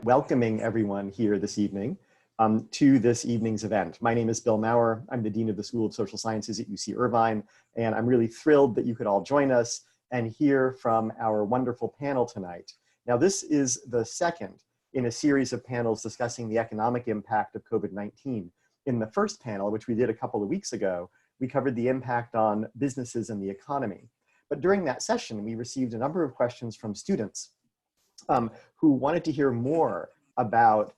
Welcoming everyone here this evening to this evening's event. My name is Bill Maurer. I'm the Dean of the School of Social Sciences at UC Irvine, and I'm really thrilled that you could all join us and hear from our wonderful panel tonight. Now, this is the second in a series of panels discussing the economic impact of COVID-19. In the first panel, which we did a couple of weeks ago, we covered the impact on businesses and the economy. But during that session, we received a number of questions from students who wanted to hear more about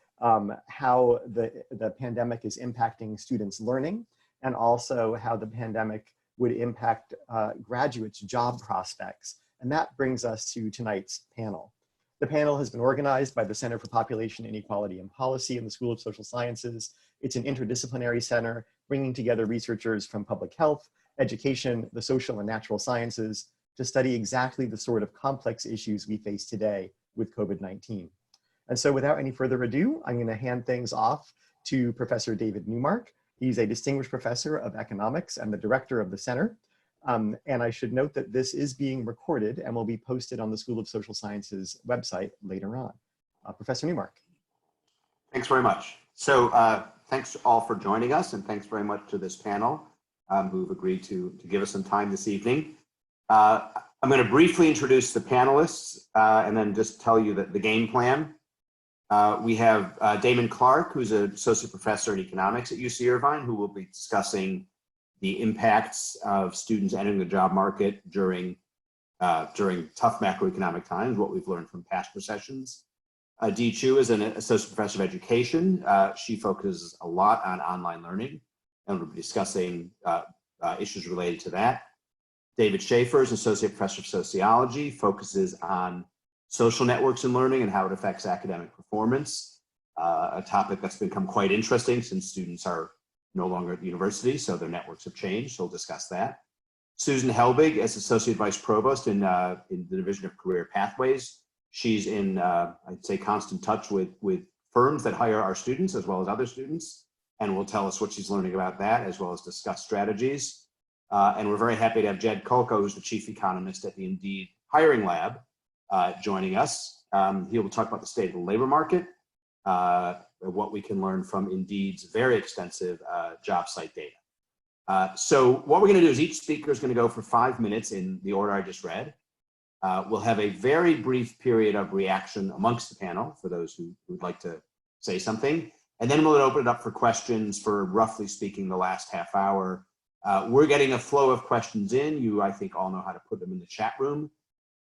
how the pandemic is impacting students' learning, and also how the pandemic would impact graduates' job prospects. And that brings us to tonight's panel. The panel has been organized by the Center for Population Inequality and Policy in the School of Social Sciences. It's an interdisciplinary center bringing together researchers from public health, education, the social and natural sciences to study exactly the sort of complex issues we face today with COVID-19. And so without any further ado, I'm going to hand things off to Professor David Neumark. He's a distinguished professor of economics and the director of the center. And I should note that this is being recorded and will be posted on the School of Social Sciences website later on. Professor Neumark. Thanks very much. So thanks all for joining us, and thanks very much to this panel who've agreed to give us some time this evening. I'm going to briefly introduce the panelists and then just tell you the game plan. We have Damon Clark, who's an associate professor in economics at UC Irvine, who will be discussing the impacts of students entering the job market during tough macroeconomic times, what we've learned from past recessions. Dee Chu is an associate professor of education. She focuses a lot on online learning, and we'll be discussing issues related to that. David Schaefer is associate professor of sociology, focuses on social networks and learning and how it affects academic performance, a topic that's become quite interesting since students are no longer at the university, so their networks have changed, so we'll discuss that. Susan Helbig is associate vice provost in the Division of Career Pathways. She's in, I'd say, constant touch with firms that hire our students as well as other students, and will tell us what she's learning about that, as well as discuss strategies. And we're very happy to have Jed Kolko, who's the chief economist at the Indeed Hiring Lab, joining us. He will talk about the state of the labor market, what we can learn from Indeed's very extensive job site data. So what we're going to do is each speaker is going to go for 5 minutes in the order I just read. We'll have a very brief period of reaction amongst the panel for those who would like to say something. And then we'll open it up for questions for, roughly speaking, the last half hour. We're getting a flow of questions in. You, I think, all know how to put them in the chat room.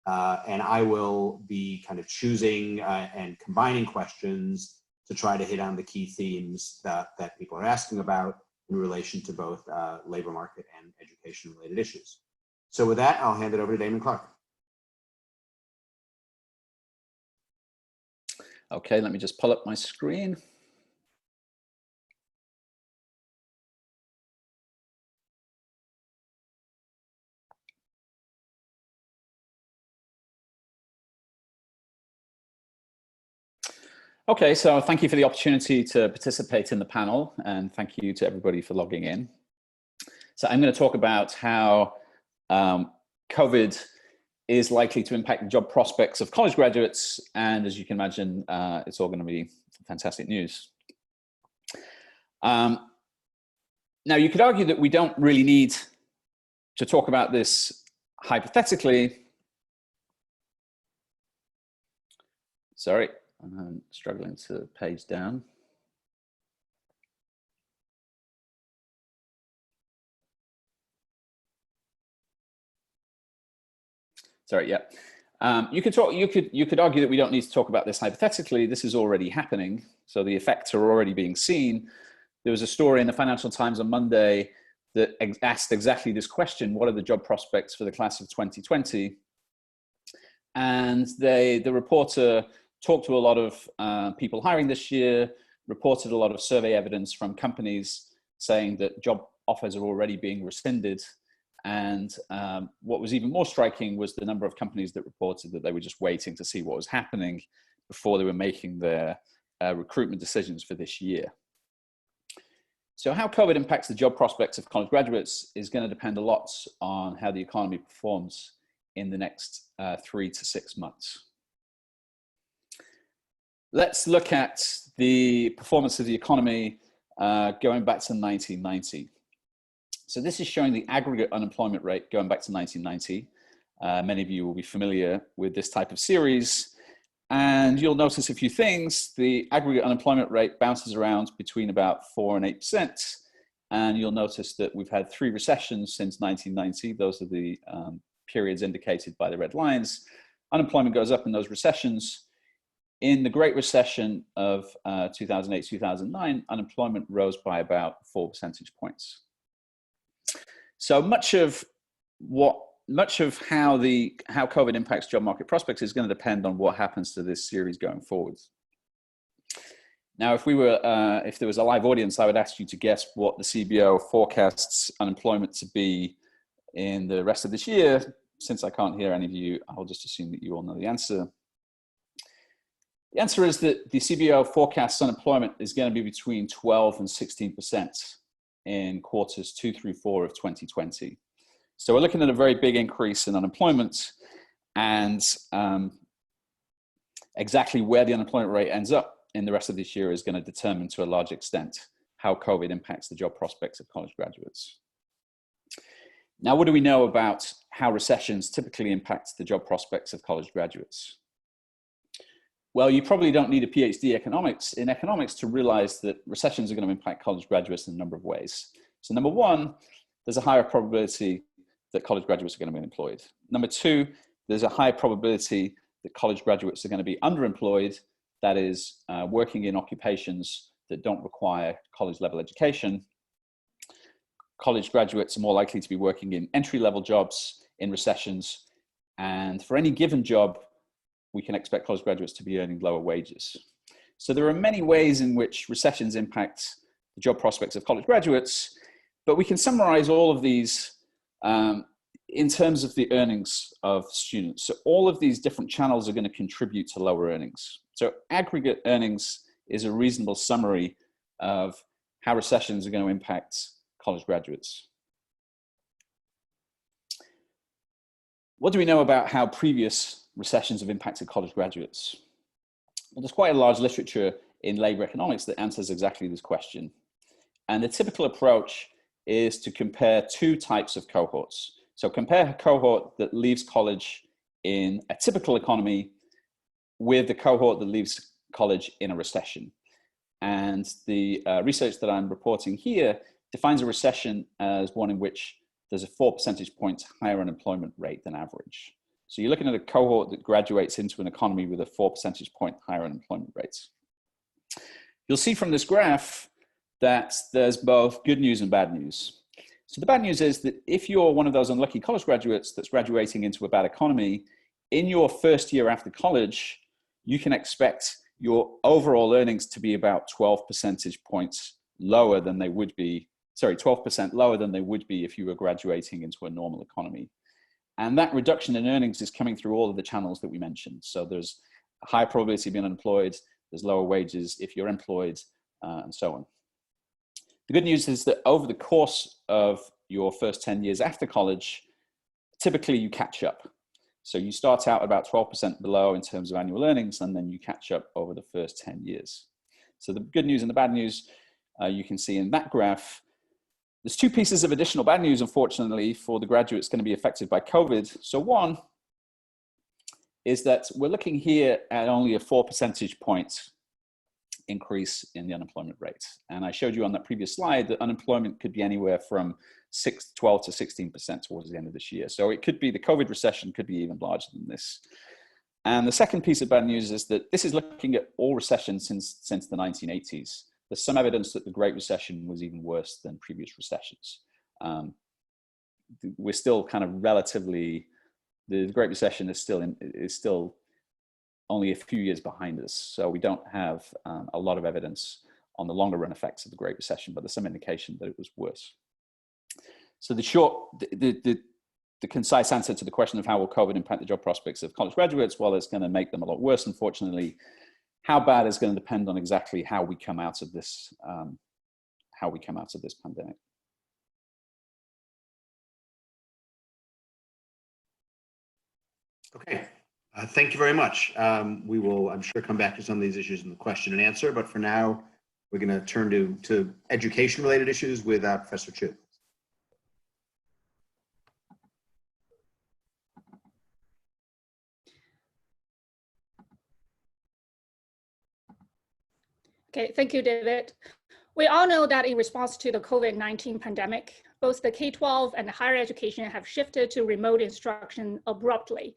And I will be kind of choosing and combining questions to try to hit on the key themes that people are asking about in relation to both labor market and education-related issues. So with that, I'll hand it over to Damon Clark. Okay, let me just pull up my screen. Okay, so thank you for the opportunity to participate in the panel, and thank you to everybody for logging in. So I'm going to talk about how COVID is likely to impact the job prospects of college graduates, and as you can imagine, it's all going to be fantastic news. Now, you could argue that we don't really need to talk about this hypothetically. Sorry. I'm struggling to page down. Sorry, yeah. You could argue that we don't need to talk about this hypothetically. This is already happening, so the effects are already being seen. There was a story in the Financial Times on Monday that asked exactly this question: what are the job prospects for the class of 2020? And the reporter talked to a lot of people hiring this year, reported a lot of survey evidence from companies saying that job offers are already being rescinded. And what was even more striking was the number of companies that reported that they were just waiting to see what was happening before they were making their recruitment decisions for this year. So how COVID impacts the job prospects of college graduates is going to depend a lot on how the economy performs in the next 3 to 6 months. let's look at the performance of the economy going back to 1990. So this is showing the aggregate unemployment rate going back to 1990. Many of you will be familiar with this type of series. And you'll notice a few things. The aggregate unemployment rate bounces around between about 4 and 8%. And you'll notice that we've had 3 recessions since 1990. Those are the periods indicated by the red lines. Unemployment goes up in those recessions. In the Great Recession of 2008-2009, unemployment rose by about 4 percentage points. So much of how COVID impacts job market prospects is going to depend on what happens to this series going forward. Now, if there was a live audience, I would ask you to guess what the CBO forecasts unemployment to be in the rest of this year. Since I can't hear any of you, I'll just assume that you all know the answer. The answer is that the CBO forecasts unemployment is going to be between 12 and 16% in quarters 2 through 4 of 2020. So we're looking at a very big increase in unemployment, and exactly where the unemployment rate ends up in the rest of this year is going to determine to a large extent how COVID impacts the job prospects of college graduates. Now, what do we know about how recessions typically impact the job prospects of college graduates? Well, you probably don't need a PhD in economics to realize that recessions are going to impact college graduates in a number of ways. So number one, there's a higher probability that college graduates are going to be unemployed. Number two, there's a high probability that college graduates are going to be underemployed, that is, working in occupations that don't require college level education. College graduates are more likely to be working in entry-level jobs in recessions, and for any given job, we can expect college graduates to be earning lower wages. So there are many ways in which recessions impact the job prospects of college graduates, but we can summarize all of these in terms of the earnings of students. So all of these different channels are going to contribute to lower earnings. So aggregate earnings is a reasonable summary of how recessions are going to impact college graduates. What do we know about how previous recessions have impacted college graduates? Well, there's quite a large literature in labor economics that answers exactly this question. And the typical approach is to compare 2 types of cohorts. So compare a cohort that leaves college in a typical economy with the cohort that leaves college in a recession. And the research that I'm reporting here defines a recession as one in which there's a 4 percentage points higher unemployment rate than average. So you're looking at a cohort that graduates into an economy with a 4 percentage point higher unemployment rates. You'll see from this graph that there's both good news and bad news. So the bad news is that if you're one of those unlucky college graduates that's graduating into a bad economy, in your first year after college, you can expect your overall earnings to be about 12 percentage points lower than they would be, 12% lower than they would be if you were graduating into a normal economy. And that reduction in earnings is coming through all of the channels that we mentioned. So there's a high probability of being unemployed, there's lower wages if you're employed, and so on. The good news is that over the course of your first 10 years after college, typically you catch up. So you start out about 12% below in terms of annual earnings, and then you catch up over the first 10 years. So the good news and the bad news, you can see in that graph. There's 2 pieces of additional bad news, unfortunately, for the graduates going to be affected by COVID. So one is that we're looking here at only a 4 percentage point increase in the unemployment rate. And I showed you on that previous slide that unemployment could be anywhere from 12 to 16% towards the end of this year. So it could be the COVID recession could be even larger than this. And the second piece of bad news is that this is looking at all recessions since the 1980s. There's some evidence that the Great Recession was even worse than previous recessions. We're still kind of relatively, the Great Recession is still only a few years behind us. So we don't have a lot of evidence on the longer run effects of the Great Recession, but there's some indication that it was worse. So the concise answer to the question of how will COVID impact the job prospects of college graduates, well, it's going to make them a lot worse, unfortunately. How bad is going to depend on exactly how we come out of this, pandemic. Okay, Thank you very much. We will, I'm sure, come back to some of these issues in the question and answer, but for now, we're going to turn to education-related issues with Professor Chu. Okay, thank you, David. We all know that in response to the COVID-19 pandemic, both the K-12 and higher education have shifted to remote instruction abruptly.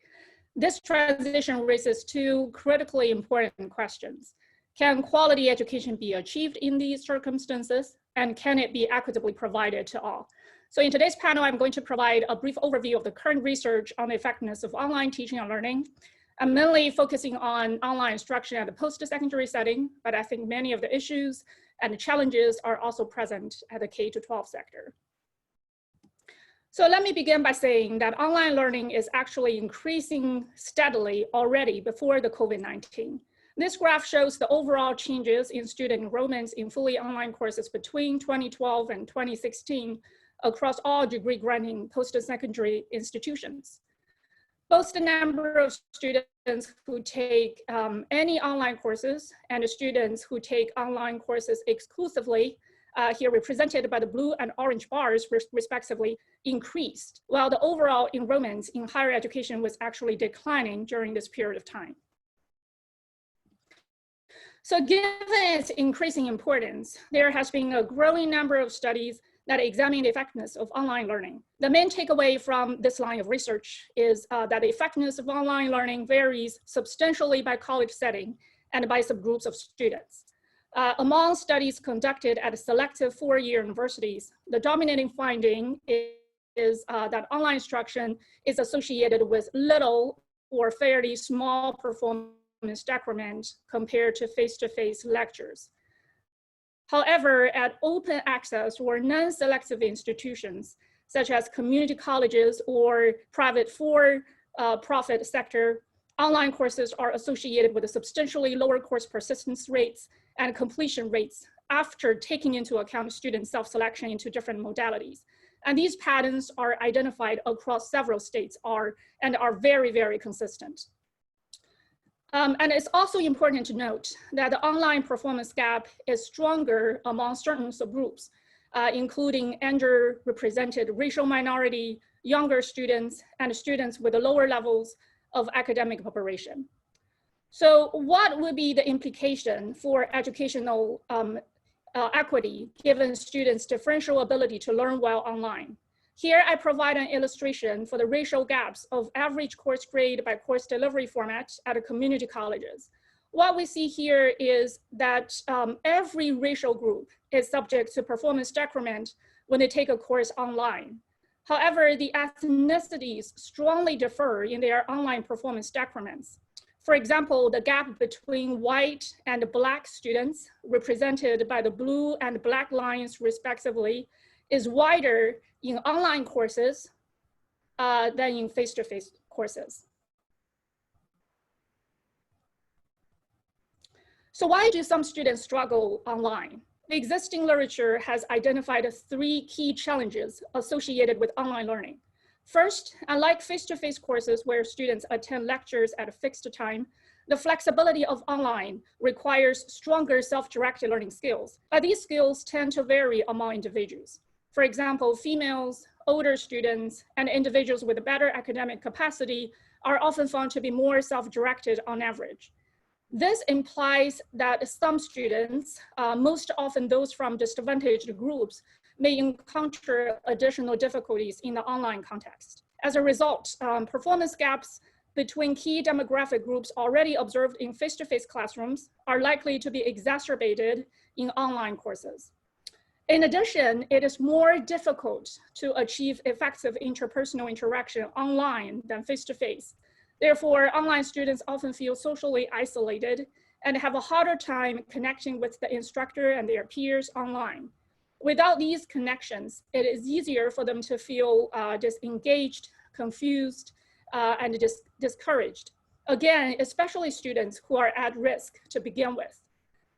This transition raises two critically important questions. Can quality education be achieved in these circumstances? And can it be equitably provided to all? So in today's panel, I'm going to provide a brief overview of the current research on the effectiveness of online teaching and learning. I'm mainly focusing on online instruction at the post-secondary setting, but I think many of the issues and the challenges are also present at the K-12 sector. So let me begin by saying that online learning is actually increasing steadily already before the COVID-19. This graph shows the overall changes in student enrollments in fully online courses between 2012 and 2016 across all degree-granting post-secondary institutions. Both the number of students who take any online courses and the students who take online courses exclusively, here represented by the blue and orange bars respectively, increased, while the overall enrollment in higher education was actually declining during this period of time. So given its increasing importance, there has been a growing number of studies that examine the effectiveness of online learning. The main takeaway from this line of research is that the effectiveness of online learning varies substantially by college setting and by subgroups of students. Among studies conducted at selective four-year universities, the dominating finding is that online instruction is associated with little or fairly small performance decrement compared to face-to-face lectures. However, at open access or non-selective institutions, such as community colleges or private for-profit sector, online courses are associated with a substantially lower course persistence rates and completion rates after taking into account student self-selection into different modalities. And these patterns are identified across several states and are very, very consistent. And it's also important to note that the online performance gap is stronger among certain subgroups, including underrepresented racial minority, younger students, and students with lower levels of academic preparation. So what would be the implication for educational equity given students' differential ability to learn well online? Here I provide an illustration for the racial gaps of average course grade by course delivery format at community colleges. What we see here is that every racial group is subject to performance decrement when they take a course online. However, the ethnicities strongly differ in their online performance decrements. For example, the gap between white and black students, represented by the blue and black lines respectively, is wider in online courses than in face-to-face courses. So why do some students struggle online? The existing literature has identified three key challenges associated with online learning. First, unlike face-to-face courses where students attend lectures at a fixed time, the flexibility of online requires stronger self-directed learning skills, but these skills tend to vary among individuals. For example, females, older students, and individuals with a better academic capacity are often found to be more self-directed on average. This implies that some students, most often those from disadvantaged groups, may encounter additional difficulties in the online context. As a result, performance gaps between key demographic groups already observed in face-to-face classrooms are likely to be exacerbated in online courses. In addition, it is more difficult to achieve effective interpersonal interaction online than face-to-face. Therefore, online students often feel socially isolated and have a harder time connecting with the instructor and their peers online. Without these connections, it is easier for them to feel disengaged, confused, and discouraged. Again, especially students who are at risk to begin with.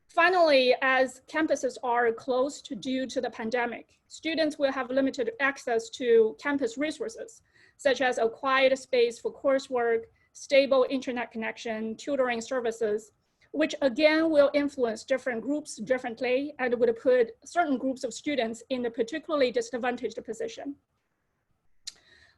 Finally, as campuses are closed due to the pandemic, students will have limited access to campus resources, such as a quiet space for coursework, stable internet connection, tutoring services, which again will influence different groups differently and would put certain groups of students in a particularly disadvantaged position.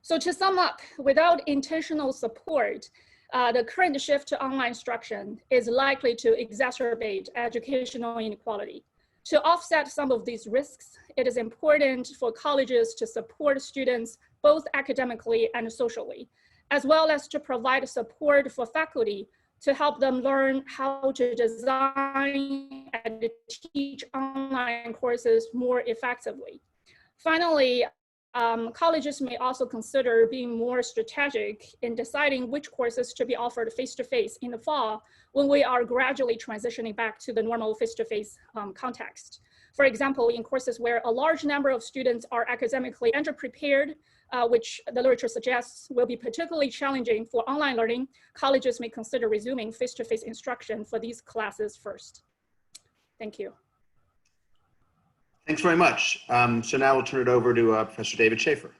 So to sum up, without intentional support, the current shift to online instruction is likely to exacerbate educational inequality. To offset some of these risks, it is important for colleges to support students both academically and socially, as well as to provide support for faculty to help them learn how to design and teach online courses more effectively. Finally, colleges may also consider being more strategic in deciding which courses should be offered face-to-face in the fall when we are gradually transitioning back to the normal face-to-face context. For example, in courses where a large number of students are academically underprepared, which the literature suggests will be particularly challenging for online learning, colleges may consider resuming face-to-face instruction for these classes first. Thank you. Thanks very much. So now we'll turn it over to Professor David Schaefer.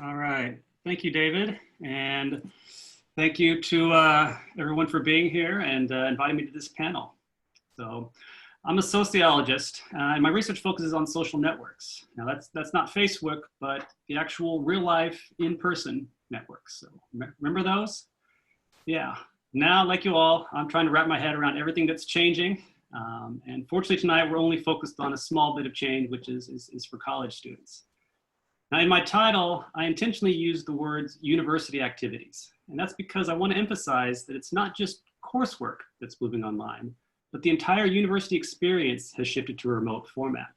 All right. Thank you, David. And thank you to everyone for being here and inviting me to this panel. So I'm a sociologist, and my research focuses on social networks. Now that's not Facebook, but the actual real life in-person networks. So remember those? Yeah. Now, like you all, I'm trying to wrap my head around everything that's changing. And fortunately tonight, we're only focused on a small bit of change, which is for college students. Now in my title, I intentionally used the words university activities. And that's because I want to emphasize that it's not just coursework that's moving online, but the entire university experience has shifted to a remote format.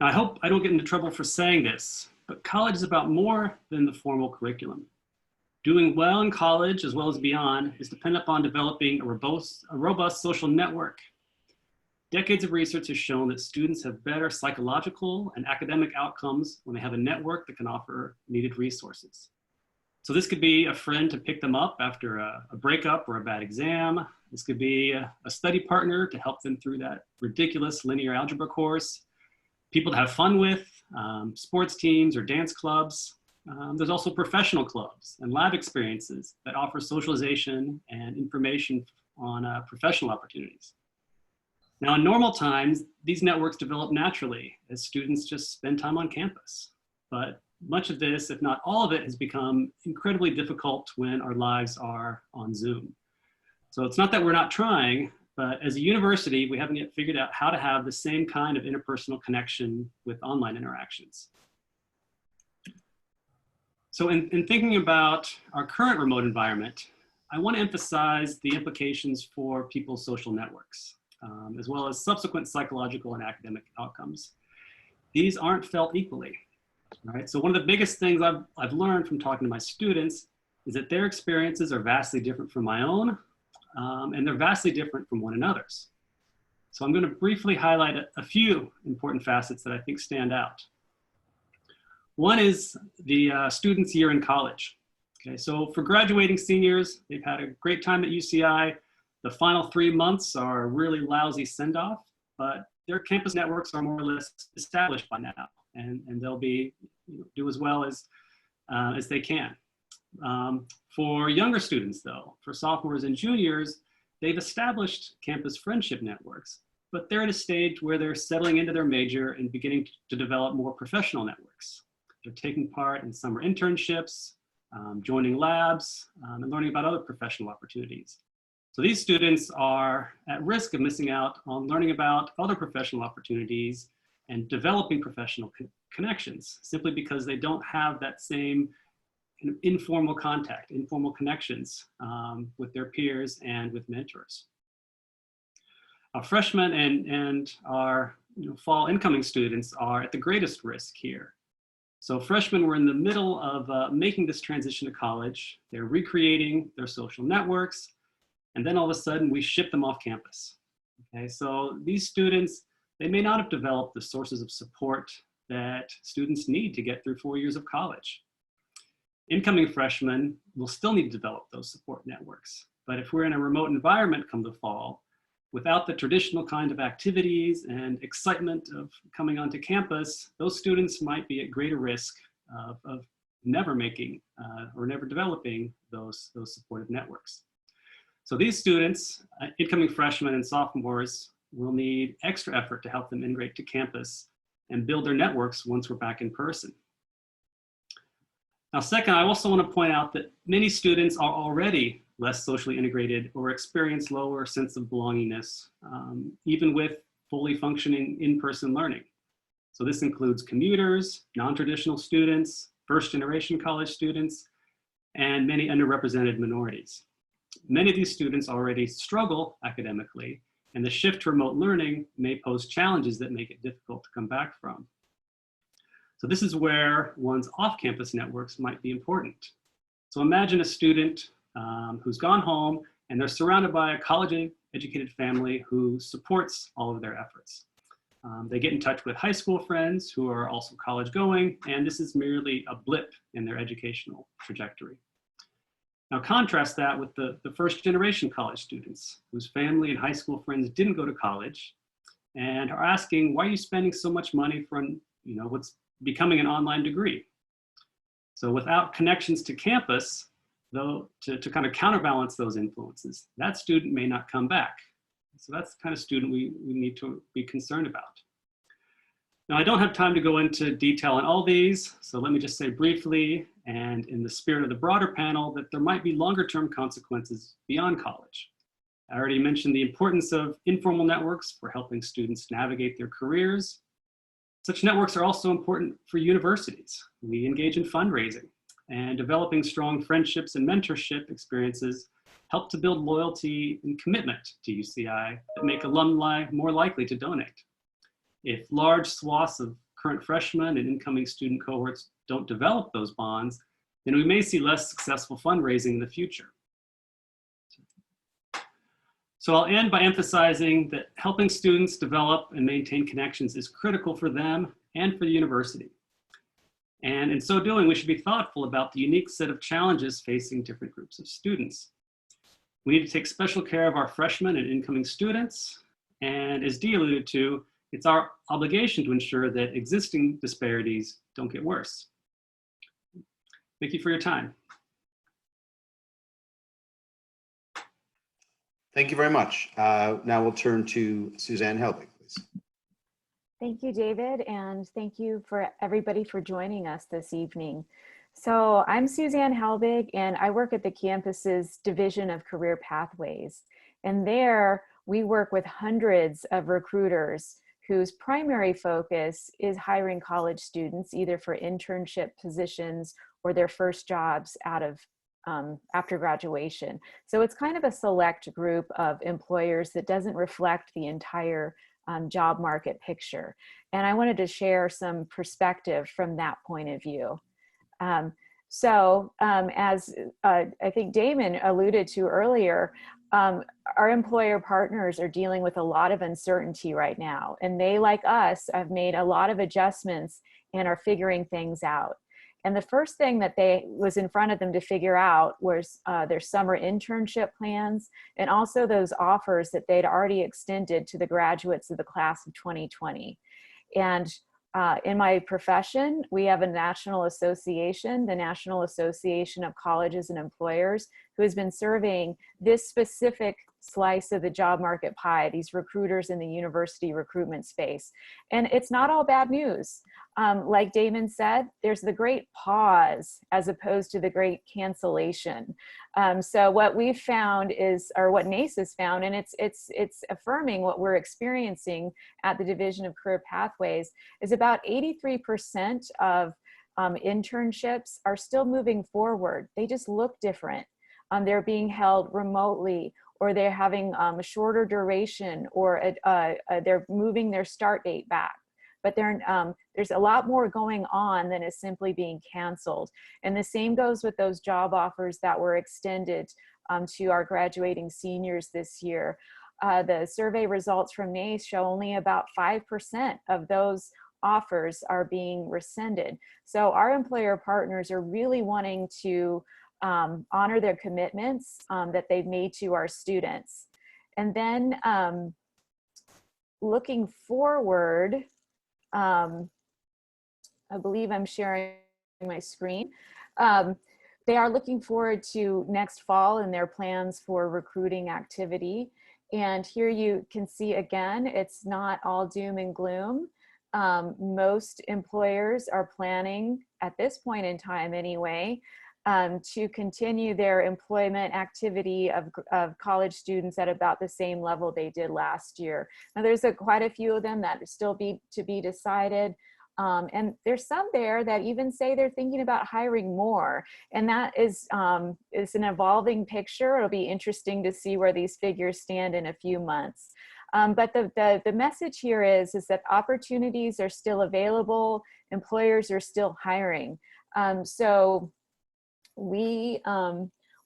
Now, I hope I don't get into trouble for saying this, but college is about more than the formal curriculum. Doing well in college, as well as beyond, is dependent upon developing a robust social network. Decades of research has shown that students have better psychological and academic outcomes when they have a network that can offer needed resources. So this could be a friend to pick them up after a breakup or a bad exam. This could be a study partner to help them through that ridiculous linear algebra course. People to have fun with, sports teams or dance clubs. There's also professional clubs and lab experiences that offer socialization and information on professional opportunities. Now, in normal times, these networks develop naturally as students just spend time on campus. But much of this, if not all of it, has become incredibly difficult when our lives are on Zoom. So it's not that we're not trying, but as a university, we haven't yet figured out how to have the same kind of interpersonal connection with online interactions. So in thinking about our current remote environment, I want to emphasize the implications for people's social networks, as well as subsequent psychological and academic outcomes. These aren't felt equally. Right? So one of the biggest things I've learned from talking to my students is that their experiences are vastly different from my own, and they're vastly different from one another's. So I'm going to briefly highlight a few important facets that I think stand out. One is the student's year in college. Okay, so for graduating seniors, they've had a great time at UCI. The final 3 months are a really lousy send-off, but their campus networks are more or less established by now. And they'll be do as well as they can. For younger students, though, for sophomores and juniors, they've established campus friendship networks, but they're at a stage where they're settling into their major and beginning to develop more professional networks. They're taking part in summer internships, joining labs, and learning about other professional opportunities. So these students are at risk of missing out on learning about other professional opportunities and developing professional connections simply because they don't have that same kind of informal contact, informal connections with their peers and with mentors. Our freshmen and our fall incoming students are at the greatest risk here. So freshmen were in the middle of making this transition to college. They're recreating their social networks, and then all of a sudden we ship them off campus. Okay, so these students, they may not have developed the sources of support that students need to get through 4 years of college. Incoming freshmen will still need to develop those support networks. But if we're in a remote environment come the fall, without the traditional kind of activities and excitement of coming onto campus, those students might be at greater risk of never making or never developing those supportive networks. So these students, incoming freshmen and sophomores, will need extra effort to help them integrate to campus and build their networks once we're back in person. Now, second, I also want to point out that many students are already less socially integrated or experience lower sense of belongingness, even with fully functioning in-person learning. So this includes commuters, non-traditional students, first-generation college students, and many underrepresented minorities. Many of these students already struggle academically, and the shift to remote learning may pose challenges that make it difficult to come back from. So this is where one's off-campus networks might be important. So imagine a student who's gone home and they're surrounded by a college-educated family who supports all of their efforts. They get in touch with high school friends who are also college-going, and this is merely a blip in their educational trajectory. Now contrast that with the first-generation college students whose family and high school friends didn't go to college and are asking, why are you spending so much money for what's becoming an online degree? So without connections to campus, though, to kind of counterbalance those influences, that student may not come back. So that's the kind of student we need to be concerned about. Now, I don't have time to go into detail on all these, so let me just say briefly, and in the spirit of the broader panel, that there might be longer-term consequences beyond college. I already mentioned the importance of informal networks for helping students navigate their careers. Such networks are also important for universities. We engage in fundraising, and developing strong friendships and mentorship experiences help to build loyalty and commitment to UCI that make alumni more likely to donate. If large swaths of current freshmen and incoming student cohorts don't develop those bonds, then we may see less successful fundraising in the future. So I'll end by emphasizing that helping students develop and maintain connections is critical for them and for the university. And in so doing, we should be thoughtful about the unique set of challenges facing different groups of students. We need to take special care of our freshmen and incoming students. And as Dee alluded to, it's our obligation to ensure that existing disparities don't get worse. Thank you for your time. Thank you very much. Now we'll turn to Suzanne Helbig, please. Thank you, David, and thank you for everybody for joining us this evening. So I'm Suzanne Helbig, and I work at the campus's Division of Career Pathways. And there we work with hundreds of recruiters whose primary focus is hiring college students, either for internship positions or their first jobs out of after graduation. So it's kind of a select group of employers that doesn't reflect the entire job market picture. And I wanted to share some perspective from that point of view. As I think Damon alluded to earlier, our employer partners are dealing with a lot of uncertainty right now. And they, like us, have made a lot of adjustments and are figuring things out. And the first thing that was in front of them to figure out was their summer internship plans, and also those offers that they'd already extended to the graduates of the class of 2020. And in my profession, we have a national association, the National Association of Colleges and Employers, who has been surveying this specific slice of the job market pie, these recruiters in the university recruitment space. And it's not all bad news. Like Damon said, there's the great pause as opposed to the great cancellation. So what we've found is, or what NACE has found, and it's affirming what we're experiencing at the Division of Career Pathways, is about 83% of internships are still moving forward. They just look different. They're being held remotely, or they're having a shorter duration, or they're moving their start date back. But there's a lot more going on than is simply being canceled. And the same goes with those job offers that were extended to our graduating seniors this year. The survey results from NACE show only about 5% of those offers are being rescinded. So our employer partners are really wanting to honor their commitments that they've made to our students. And then looking forward, I believe I'm sharing my screen. They are looking forward to next fall and their plans for recruiting activity. And here you can see again, it's not all doom and gloom. Most employers are planning, at this point in time anyway, to continue their employment activity of college students at about the same level they did last year. Now there's quite a few of them that are still to be decided. And there's some there that even say they're thinking about hiring more. And that is an evolving picture. It'll be interesting to see where these figures stand in a few months. But the message here is that opportunities are still available. Employers are still hiring. So we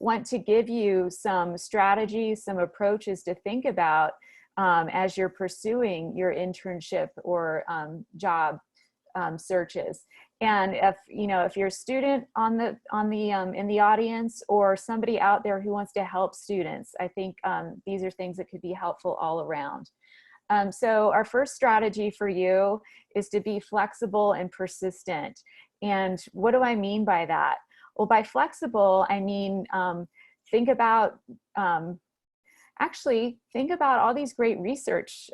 want to give you some strategies, some approaches to think about as you're pursuing your internship or job searches. And if you're a student in the audience, or somebody out there who wants to help students, I think these are things that could be helpful all around. So our first strategy for you is to be flexible and persistent. And what do I mean by that? Well, by flexible, I mean think about all these great research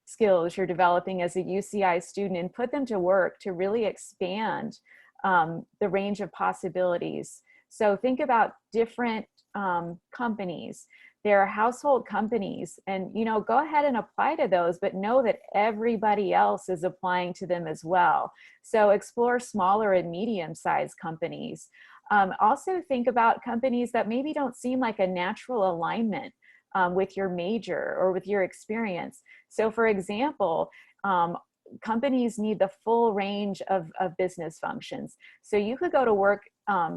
skills you're developing as a UCI student, and put them to work to really expand the range of possibilities. So think about different companies. There are household companies, and go ahead and apply to those, but know that everybody else is applying to them as well. So explore smaller and medium-sized companies. Also think about companies that maybe don't seem like a natural alignment with your major or with your experience. So for example, companies need the full range of business functions. So you could go to work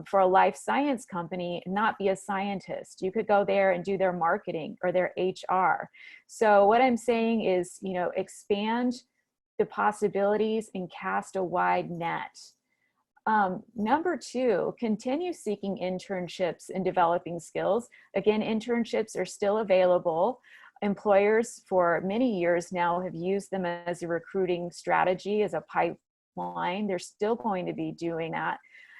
for a life science company and not be a scientist. You could go there and do their marketing or their HR. So what I'm saying is, expand the possibilities and cast a wide net. Number two, continue seeking internships and developing skills. Again, internships are still available. Employers for many years now have used them as a recruiting strategy, as a pipeline. They're still going to be doing that.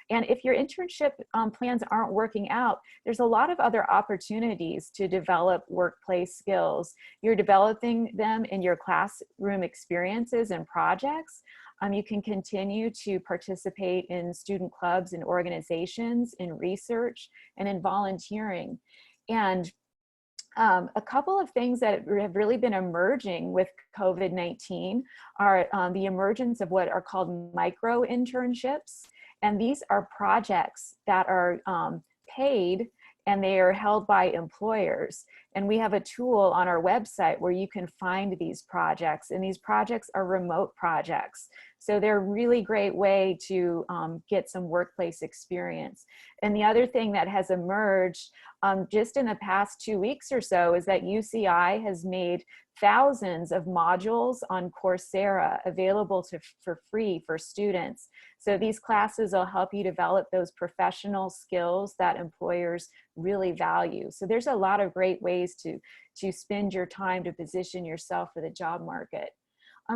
And if your internship plans aren't working out, there's a lot of other opportunities to develop workplace skills. You're developing them in your classroom experiences and projects. You can continue to participate in student clubs and organizations, in research, and in volunteering. And a couple of things that have really been emerging with COVID-19 are the emergence of what are called micro internships. And these are projects that are paid, and they are held by employers. And we have a tool on our website where you can find these projects, and these projects are remote projects. So they're a really great way to get some workplace experience. And the other thing that has emerged just in the past 2 weeks or so is that UCI has made thousands of modules on Coursera available for free for students. So these classes will help you develop those professional skills that employers really value. So there's a lot of great ways to spend your time to position yourself for the job market.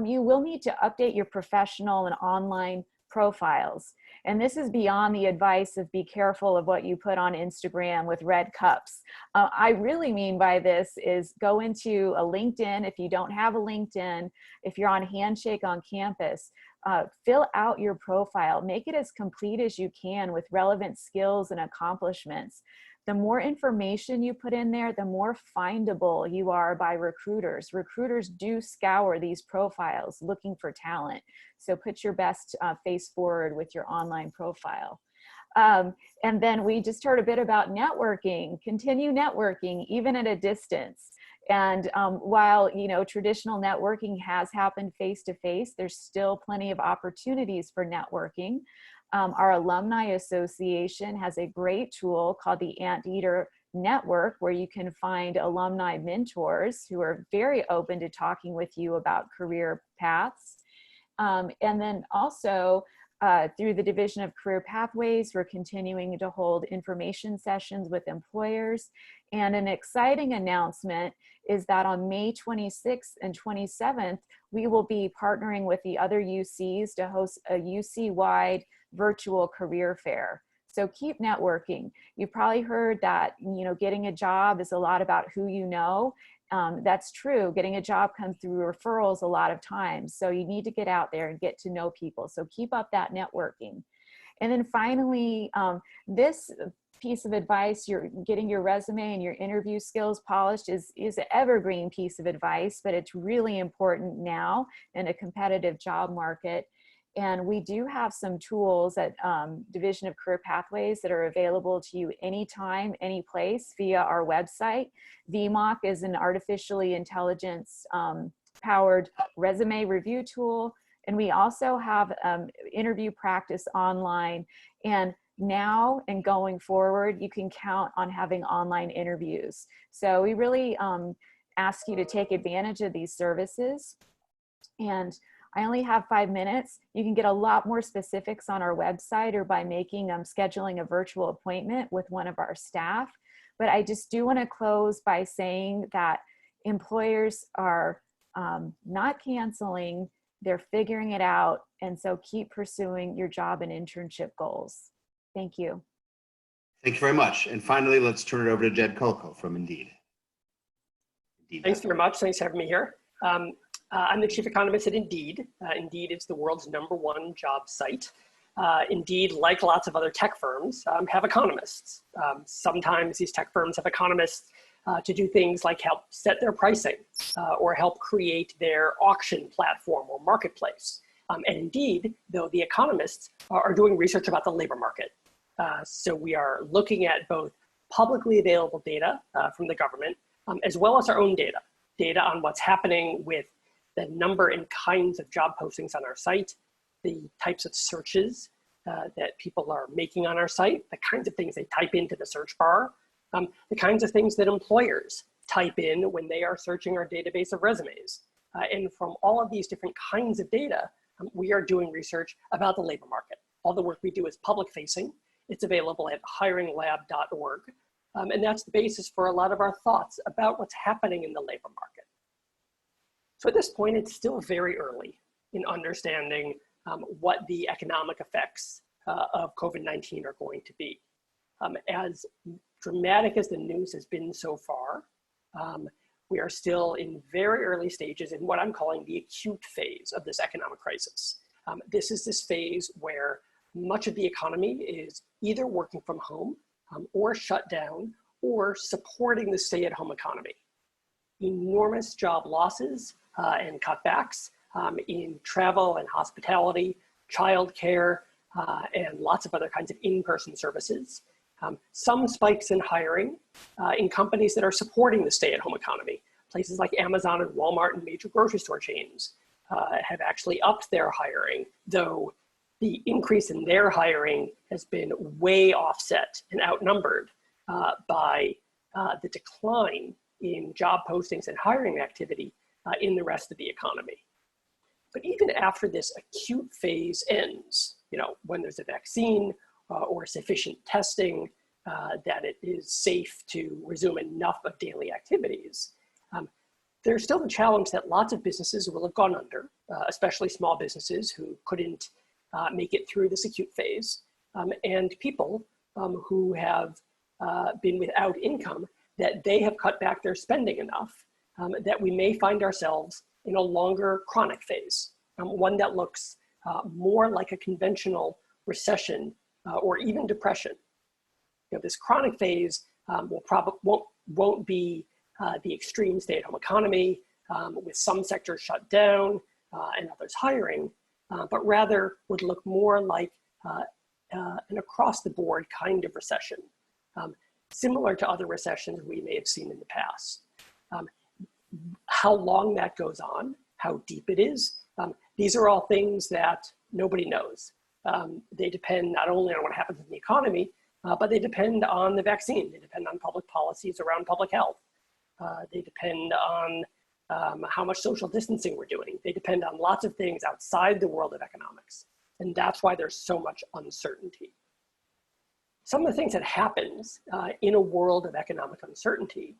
You will need to update your professional and online profiles. And this is beyond the advice of be careful of what you put on Instagram with red cups. I really mean by this is go into a LinkedIn. If you don't have a LinkedIn, if you're on Handshake on campus, fill out your profile. Make it as complete as you can with relevant skills and accomplishments. The more information you put in there, the more findable you are by recruiters. Recruiters do scour these profiles looking for talent. So put your best face forward with your online profile. And then we just heard a bit about networking. Continue networking even at a distance. And while traditional networking has happened face-to-face, there's still plenty of opportunities for networking. Our Alumni Association has a great tool called the Anteater Network, where you can find alumni mentors who are very open to talking with you about career paths. And then also through the Division of Career Pathways, we're continuing to hold information sessions with employers. And an exciting announcement is that on May 26th and 27th, we will be partnering with the other UCs to host a UC-wide virtual career fair. So keep networking. You've probably heard that, you know, getting a job is a lot about who you know. That's true. Getting a job comes through referrals a lot of times. So you need to get out there and get to know people. So keep up that networking. And then finally, this piece of advice, you're getting your resume and your interview skills polished is an evergreen piece of advice, but it's really important now in a competitive job market. And we do have some tools at Division of Career Pathways that are available to you anytime, any place via our website. VMOC is an artificially intelligence powered resume review tool. And we also have interview practice online. And now and going forward, you can count on having online interviews. So we really ask you to take advantage of these services. And I only have 5 minutes. You can get a lot more specifics on our website or by scheduling a virtual appointment with one of our staff. But I just do want to close by saying that employers are not canceling, they're figuring it out. And so keep pursuing your job and internship goals. Thank you. Thank you very much. And finally, let's turn it over to Jed Kolko from Indeed. Thanks very much. Thanks for having me here. I'm the chief economist at Indeed. Indeed is the world's #1 job site. Indeed, like lots of other tech firms, have economists. Sometimes these tech firms have economists to do things like help set their pricing or help create their auction platform or marketplace. And Indeed, though, the economists are doing research about the labor market. So we are looking at both publicly available data from the government, as well as our own data on what's happening with the number and kinds of job postings on our site, the types of searches that people are making on our site, the kinds of things they type into the search bar, the kinds of things that employers type in when they are searching our database of resumes. And from all of these different kinds of data, we are doing research about the labor market. All the work we do is public facing. It's available at hiringlab.org. And that's the basis for a lot of our thoughts about what's happening in the labor market. So at this point, it's still very early in understanding what the economic effects of COVID-19 are going to be. As dramatic as the news has been so far, we are still in very early stages in what I'm calling the acute phase of this economic crisis. This is this phase where much of the economy is either working from home or shut down or supporting the stay-at-home economy. Enormous job losses and cutbacks in travel and hospitality, childcare, and lots of other kinds of in-person services. Some spikes in hiring in companies that are supporting the stay-at-home economy. Places like Amazon and Walmart and major grocery store chains have actually upped their hiring, though the increase in their hiring has been way offset and outnumbered by the decline in job postings and hiring activity in the rest of the economy. But even after this acute phase ends, you know, when there's a vaccine or sufficient testing that it is safe to resume enough of daily activities, there's still the challenge that lots of businesses will have gone under, especially small businesses who couldn't make it through this acute phase, and people who have been without income, that they have cut back their spending enough that we may find ourselves in a longer chronic phase, one that looks more like a conventional recession or even depression. You know, this chronic phase won't be the extreme stay-at-home economy with some sectors shut down and others hiring, but rather would look more like an across-the-board kind of recession, similar to other recessions we may have seen in the past. How long that goes on, how deep it is, these are all things that nobody knows. They depend not only on what happens in the economy, but they depend on the vaccine. They depend on public policies around public health. They depend on how much social distancing we're doing. They depend on lots of things outside the world of economics. And that's why there's so much uncertainty. Some of the things that happens in a world of economic uncertainty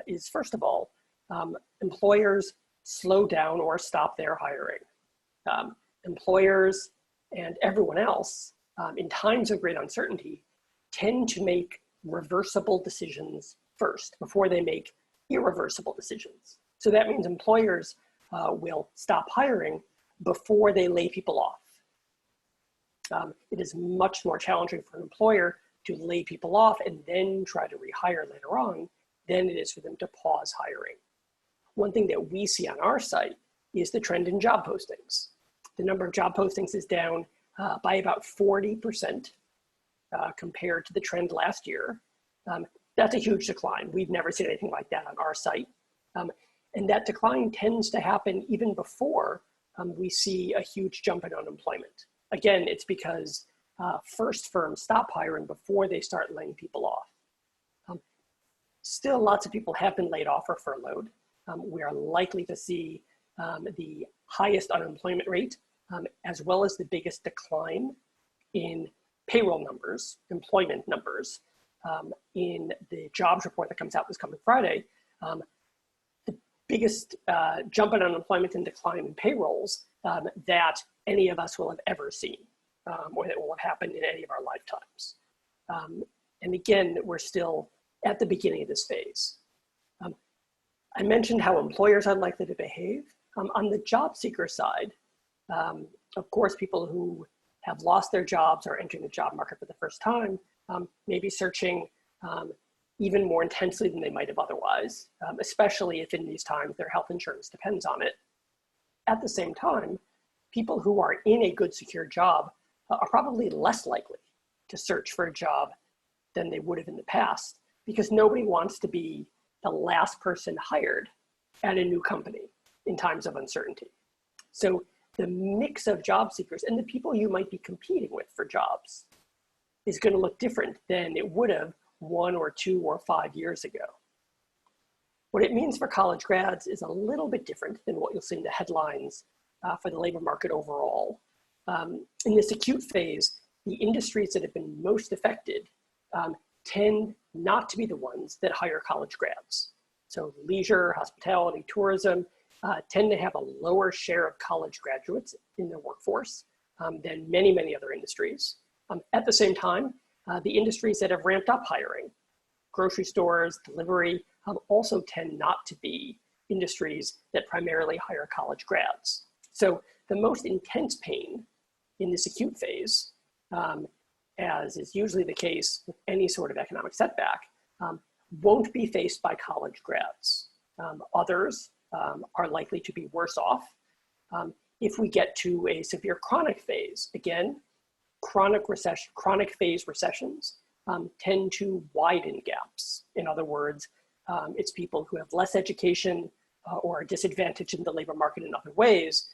is, first of all, employers slow down or stop their hiring. Employers and everyone else in times of great uncertainty tend to make reversible decisions first before they make irreversible decisions. So that means employers will stop hiring before they lay people off. It is much more challenging for an employer to lay people off and then try to rehire later on than it is for them to pause hiring. One thing that we see on our site is the trend in job postings. The number of job postings is down by about 40% compared to the trend last year. That's a huge decline. We've never seen anything like that on our site. And that decline tends to happen even before we see a huge jump in unemployment. Again, it's because first firms stop hiring before they start laying people off. Still, lots of people have been laid off or furloughed. We are likely to see the highest unemployment rate, as well as the biggest decline in payroll numbers, employment numbers, in the jobs report that comes out this coming Friday. The biggest jump in unemployment and decline in payrolls that any of us will have ever seen, or that will have happened in any of our lifetimes. And again, we're still at the beginning of this phase. I mentioned how employers are likely to behave. On the job seeker side, of course, people who have lost their jobs or entering the job market for the first time may be searching even more intensely than they might have otherwise, especially if in these times their health insurance depends on it. At the same time, people who are in a good secure job are probably less likely to search for a job than they would have in the past, because nobody wants to be the last person hired at a new company in times of uncertainty. So the mix of job seekers and the people you might be competing with for jobs is going to look different than it would have 1 or 2 or 5 years ago. What it means for college grads is a little bit different than what you'll see in the headlines for the labor market overall. In this acute phase, the industries that have been most affected tend not to be the ones that hire college grads. So leisure, hospitality, tourism tend to have a lower share of college graduates in their workforce than many, many other industries. At the same time, the industries that have ramped up hiring, grocery stores, delivery, also tend not to be industries that primarily hire college grads. So the most intense pain in this acute phase, as is usually the case with any sort of economic setback, won't be faced by college grads. Others are likely to be worse off. If we get to a severe chronic phase, again, chronic phase recessions tend to widen gaps. In other words, it's people who have less education or are disadvantaged in the labor market in other ways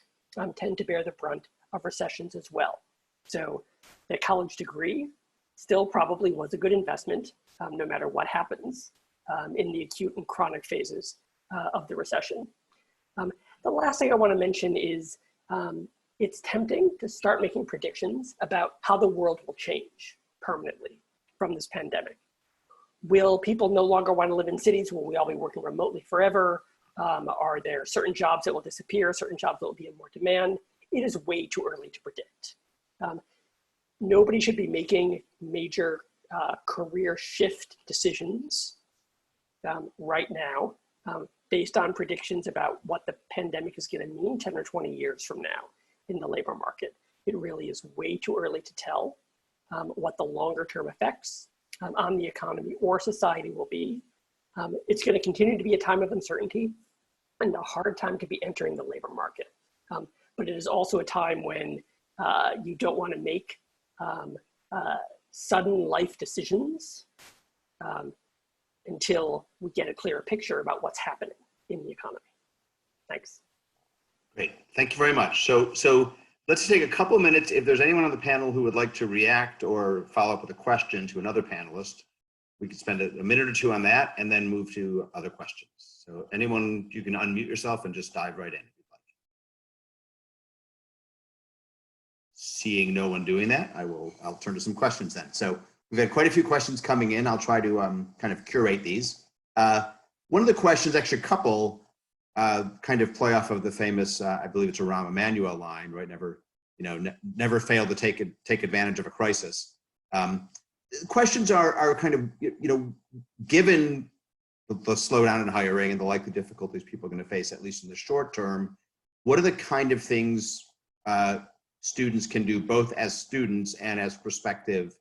tend to bear the brunt of recessions as well. So the college degree still probably was a good investment, no matter what happens in the acute and chronic phases of the recession. The last thing I want to mention is it's tempting to start making predictions about how the world will change permanently from this pandemic. Will people no longer want to live in cities? Will we all be working remotely forever? Are there certain jobs that will disappear, certain jobs that will be in more demand? It is way too early to predict. Nobody should be making major career shift decisions right now based on predictions about what the pandemic is going to mean 10 or 20 years from now in the labor market. It really is way too early to tell what the longer term effects on the economy or society will be. It's going to continue to be a time of uncertainty and a hard time to be entering the labor market. But it is also a time when you don't want to make sudden life decisions until we get a clearer picture about what's happening in the economy. Thanks. Great, thank you very much. So let's take a couple of minutes. If there's anyone on the panel who would like to react or follow up with a question to another panelist, we could spend a minute or two on that and then move to other questions. So anyone, you can unmute yourself and just dive right in if you'd like. Seeing no one doing that, I'll turn to some questions then. So we've had quite a few questions coming in. I'll try to kind of curate these. One of the questions, actually a couple, kind of play off of the famous, I believe it's a Rahm Emanuel line, right? Never fail to take advantage of a crisis. Questions are kind of, given the slowdown in hiring and the likely difficulties people are going to face, at least in the short term, what are the kind of things students can do, both as students and as prospective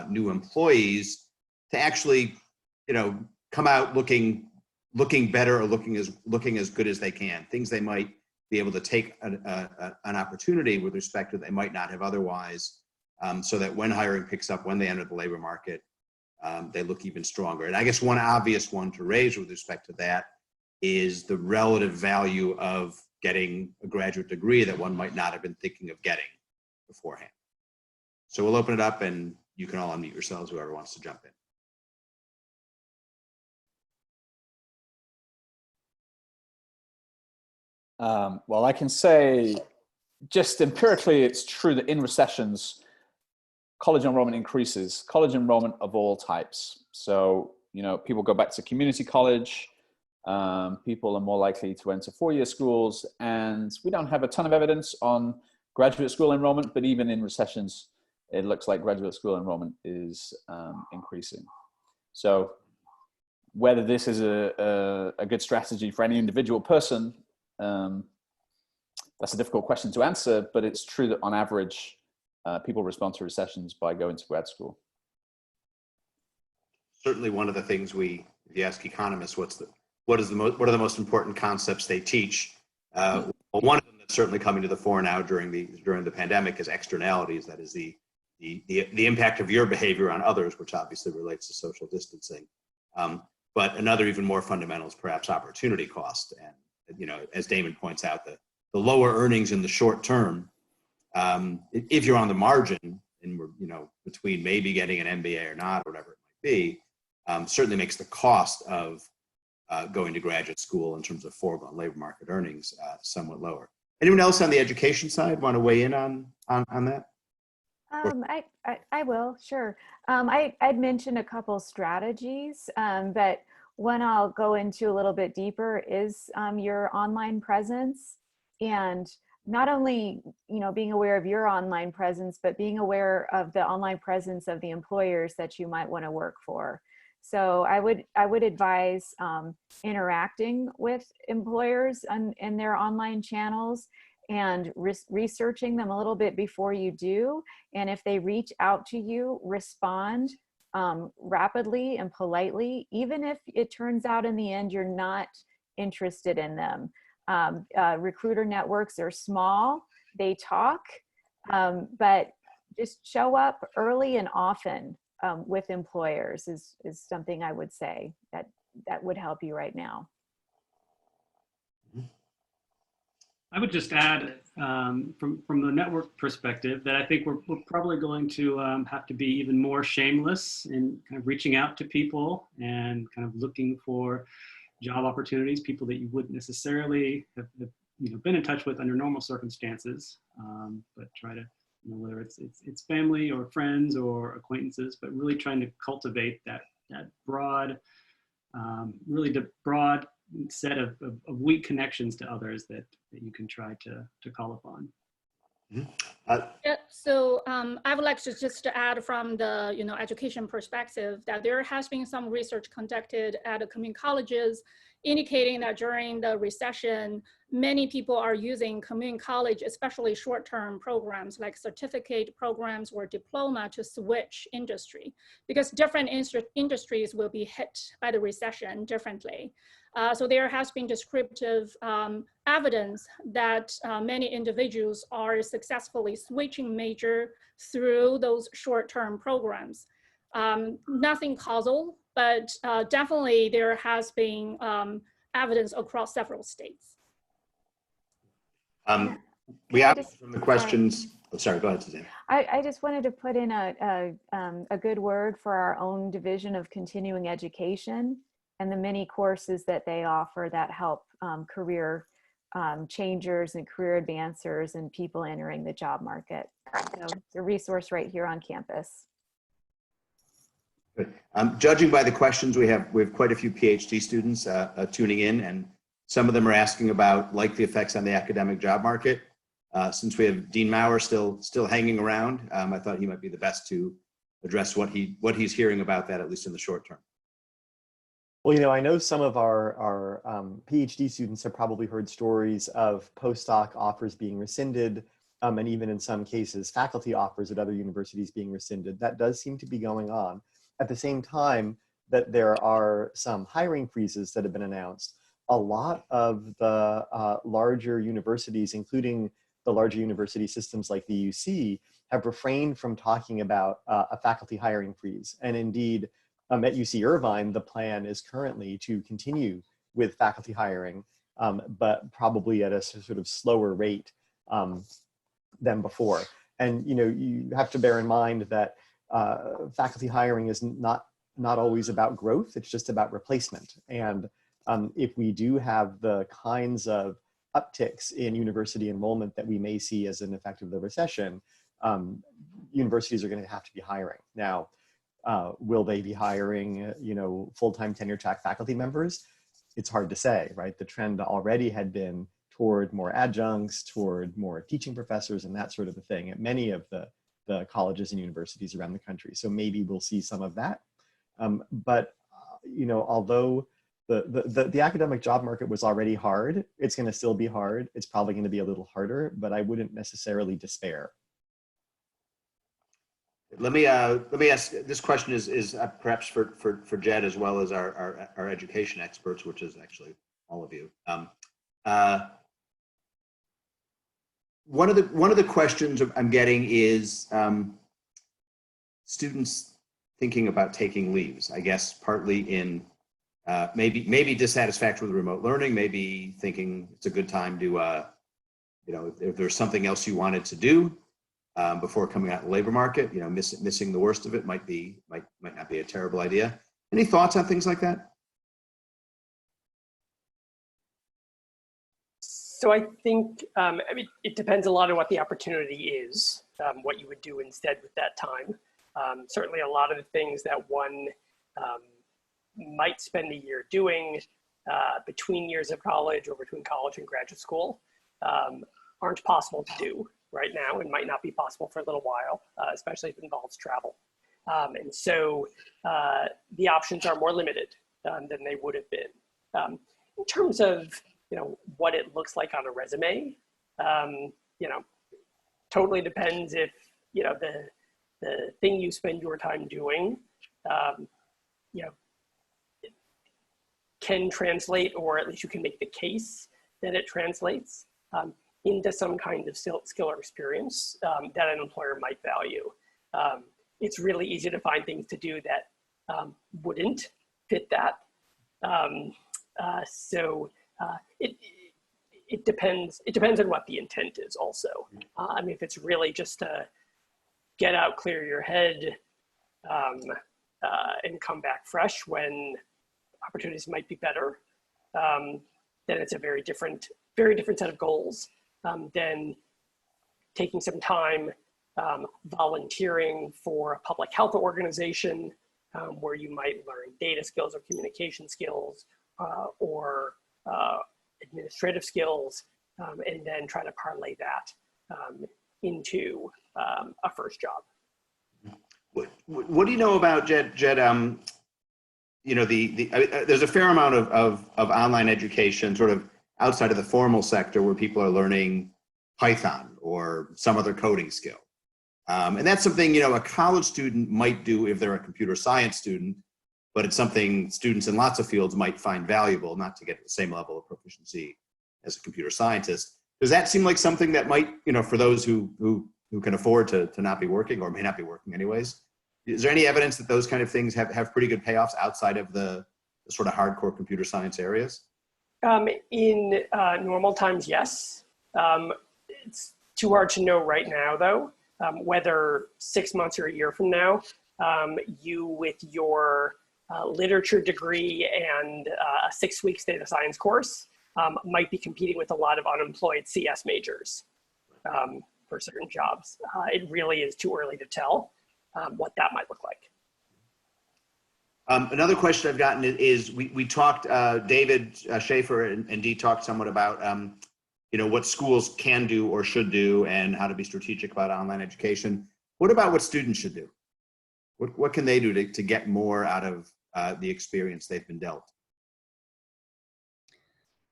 new employees, to actually, come out looking better or looking as good as they can? Things they might be able to take an opportunity with respect to they might not have otherwise, so that when hiring picks up, when they enter the labor market, they look even stronger. And I guess one obvious one to raise with respect to that is the relative value of getting a graduate degree that one might not have been thinking of getting beforehand. So we'll open it up and you can all unmute yourselves, whoever wants to jump in. Well, I can say just empirically, it's true that in recessions, college enrollment increases, college enrollment of all types. So, people go back to community college, people are more likely to enter four-year schools, and we don't have a ton of evidence on graduate school enrollment, but even in recessions, it looks like graduate school enrollment is increasing. So whether this is a good strategy for any individual person, that's a difficult question to answer, but it's true that on average, people respond to recessions by going to grad school. Certainly one of the things if you ask economists, what are the most important concepts they teach? Well, one of them that's certainly coming to the fore now during the pandemic is externalities. That is the impact of your behavior on others, which obviously relates to social distancing. But another even more fundamental is perhaps opportunity cost. And as Damon points out, the lower earnings in the short term, if you're on the margin and we're between maybe getting an MBA or not, or whatever it might be, certainly makes the cost of going to graduate school in terms of foregone labor market earnings somewhat lower. Anyone else on the education side want to weigh in on that? I will, sure. I'd mentioned a couple strategies, but one I'll go into a little bit deeper is your online presence, and not only being aware of your online presence, but being aware of the online presence of the employers that you might want to work for. So I would advise interacting with employers in their online channels and researching them a little bit before you do. And if they reach out to you, respond rapidly and politely, even if it turns out in the end you're not interested in them. Recruiter networks are small, they talk, but just show up early and often with employers is something I would say that would help you right now. I would just add from the network perspective that I think we're probably going to have to be even more shameless in kind of reaching out to people and kind of looking for job opportunities, people that you wouldn't necessarily have been in touch with under normal circumstances, but try to, whether it's family or friends or acquaintances, but really trying to cultivate that broad, really the broad set of weak connections to others that you can try to call upon. Yeah, so I would like to just add from the education perspective that there has been some research conducted at the community colleges indicating that during the recession, many people are using community college, especially short-term programs like certificate programs or diploma, to switch industry, because different industries will be hit by the recession differently. So there has been descriptive evidence that many individuals are successfully switching major through those short-term programs. Nothing causal, but definitely there has been evidence across several states. We have from the questions. Oh, sorry, go ahead, Suzanne. I just wanted to put in a good word for our own division of continuing education and the many courses that they offer that help career changers and career advancers and people entering the job market. So it's a resource right here on campus. Good. Judging by the questions, we have quite a few PhD students tuning in, and some of them are asking about likely effects on the academic job market. Since we have Dean Maurer still hanging around, I thought he might be the best to address what he's hearing about that, at least in the short term. Well, you know, I know some of our PhD students have probably heard stories of postdoc offers being rescinded, and even in some cases, faculty offers at other universities being rescinded. That does seem to be going on. At the same time that there are some hiring freezes that have been announced, a lot of the larger universities, including the larger university systems like the UC, have refrained from talking about a faculty hiring freeze. And indeed, at UC Irvine, the plan is currently to continue with faculty hiring, but probably at a sort of slower rate than before. And you know, you have to bear in mind that faculty hiring is not always about growth, it's just about replacement. And if we do have the kinds of upticks in university enrollment that we may see as an effect of the recession, universities are going to have to be hiring. Now, will they be hiring, you know, full-time tenure-track faculty members? It's hard to say, right? The trend already had been toward more adjuncts, toward more teaching professors and that sort of a thing at many of the colleges and universities around the country. So maybe we'll see some of that. But you know, although the academic job market was already hard, it's going to still be hard. It's probably going to be a little harder, but I wouldn't necessarily despair. Let me ask, this question is perhaps for Jed as well as our education experts, which is actually all of you. One of the questions I'm getting is students thinking about taking leaves, I guess partly in maybe dissatisfaction with remote learning, maybe thinking it's a good time to, you know, if there's something else you wanted to do before coming out in the labor market, you know, missing the worst of it might not be a terrible idea. Any thoughts on things like that? So I think, I mean, it depends a lot on what the opportunity is, what you would do instead with that time. Certainly a lot of the things that one might spend a year doing between years of college or between college and graduate school aren't possible to do right now and might not be possible for a little while, especially if it involves travel. And so the options are more limited than they would have been. In terms of, you know, what it looks like on a resume, you know, totally depends if, you know, the thing you spend your time doing, you know, can translate, or at least you can make the case that it translates into some kind of skill or experience that an employer might value. It's really easy to find things to do that wouldn't fit that. It depends on what the intent is also. I mean, if it's really just to get out, clear your head, and come back fresh when opportunities might be better, then it's a very different set of goals than taking some time volunteering for a public health organization where you might learn data skills or communication skills or administrative skills, and then try to parlay that into a first job. What do you know about Jed? You know, there's a fair amount of online education sort of outside of the formal sector where people are learning Python or some other coding skill. And that's something, you know, a college student might do if they're a computer science student, but it's something students in lots of fields might find valuable, not to get the same level of proficiency as a computer scientist. Does that seem like something that might, you know, for those who can afford to not be working or may not be working anyways? Is there any evidence that those kind of things have pretty good payoffs outside of the sort of hardcore computer science areas? In normal times, yes. It's too hard to know right now, though, whether 6 months or a year from now, you with your literature degree and a 6-week data science course might be competing with a lot of unemployed CS majors for certain jobs. It really is too early to tell what that might look like. Another question I've gotten is we talked, David, Schaefer, and Dee talked somewhat about what schools can do or should do and how to be strategic about online education. What about what students should do? What can they do to get more out of the experience they've been dealt?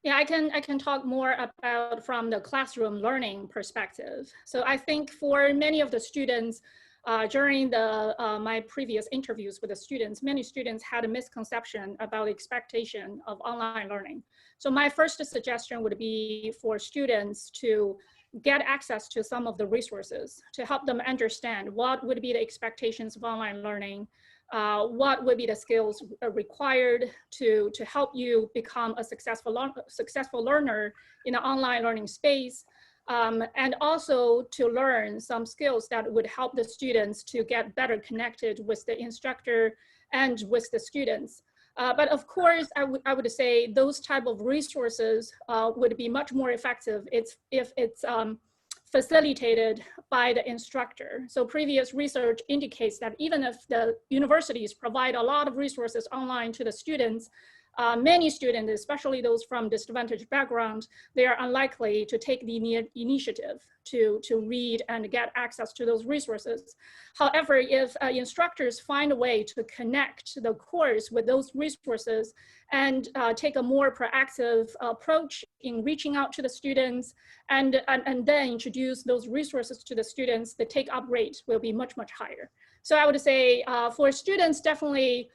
Yeah, I can talk more about from the classroom learning perspective. So I think for many of the students, during my previous interviews with the students, many students had a misconception about the expectation of online learning. So my first suggestion would be for students to get access to some of the resources to help them understand what would be the expectations of online learning, what would be the skills required to help you become a successful learner in the online learning space. And also to learn some skills that would help the students to get better connected with the instructor and with the students. But of course, I would say those type of resources would be much more effective if it's facilitated by the instructor. So previous research indicates that even if the universities provide a lot of resources online to the students, many students, especially those from disadvantaged backgrounds, they are unlikely to take the initiative to read and get access to those resources. However, if instructors find a way to connect the course with those resources and take a more proactive approach in reaching out to the students and then introduce those resources to the students, the take-up rate will be much, much higher. So I would say for students, definitely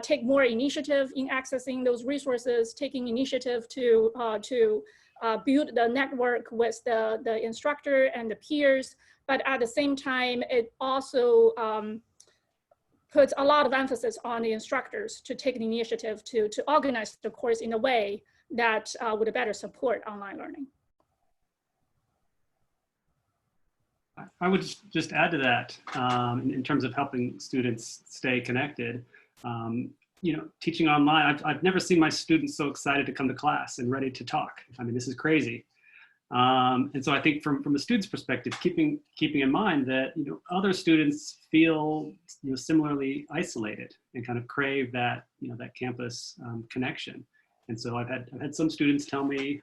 take more initiative in accessing those resources, taking initiative to build the network with the instructor and the peers. But at the same time, it also puts a lot of emphasis on the instructors to take the initiative to organize the course in a way that would better support online learning. I would just add to that in terms of helping students stay connected. Teaching online, I've never seen my students so excited to come to class and ready to talk. I mean, this is crazy. And so I think from a student's perspective, keeping in mind that other students feel similarly isolated and kind of crave that that campus connection. And so I've had some students tell me,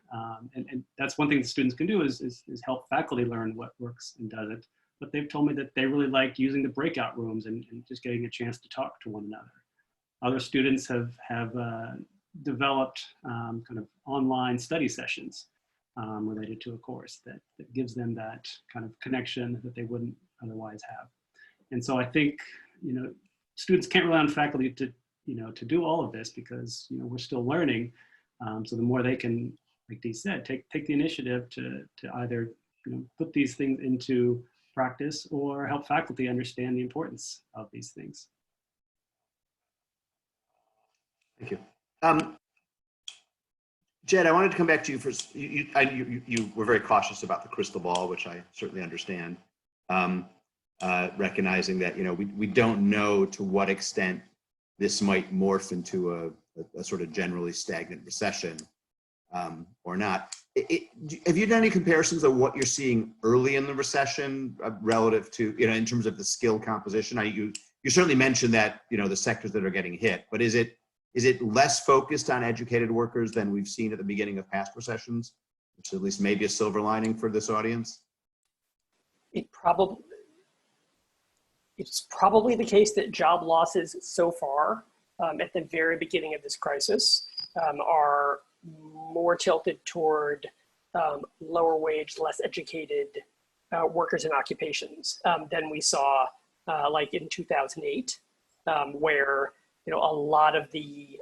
and that's one thing the students can do is help faculty learn what works and doesn't. But they've told me that they really like using the breakout rooms and just getting a chance to talk to one another. Other students have developed kind of online study sessions related to a course that gives them that kind of connection that they wouldn't otherwise have. And so I think students can't rely on faculty to do all of this because we're still learning. So the more they can, like Dee said, take the initiative to either put these things into practice or help faculty understand the importance of these things. Thank you. Jed, I wanted to come back to you first. You were very cautious about the crystal ball, which I certainly understand, recognizing that we don't know to what extent this might morph into a sort of generally stagnant recession or not. Have you done any comparisons of what you're seeing early in the recession relative to, in terms of the skill composition? You certainly mentioned that, the sectors that are getting hit, but is it less focused on educated workers than we've seen at the beginning of past recessions, which is at least maybe a silver lining for this audience? It's probably the case that job losses so far at the very beginning of this crisis are more tilted toward lower wage, less educated workers and occupations than we saw like in 2008, where a lot of the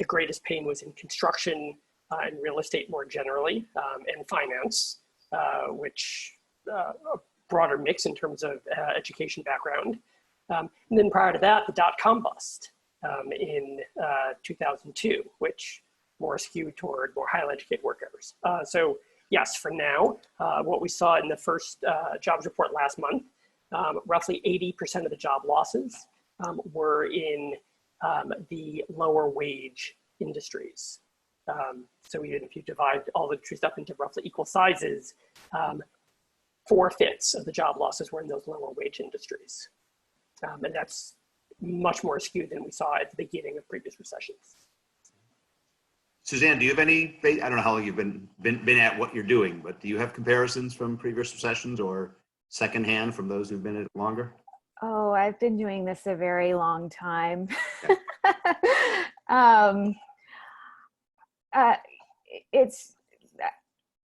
greatest pain was in construction and real estate more generally, and finance, which a broader mix in terms of education background. And then prior to that, the dot-com bust in 2002, which more skewed toward more highly educated workers. So yes, for now, what we saw in the first jobs report last month, roughly 80% of the job losses were in the lower wage industries. So even if you divide all the industries up into roughly equal sizes, 4/5 of the job losses were in those lower wage industries. And that's much more skewed than we saw at the beginning of previous recessions. Suzanne, do you have any, I don't know how long you've been at what you're doing, but do you have comparisons from previous recessions or secondhand from those who've been at it longer? Oh, I've been doing this a very long time.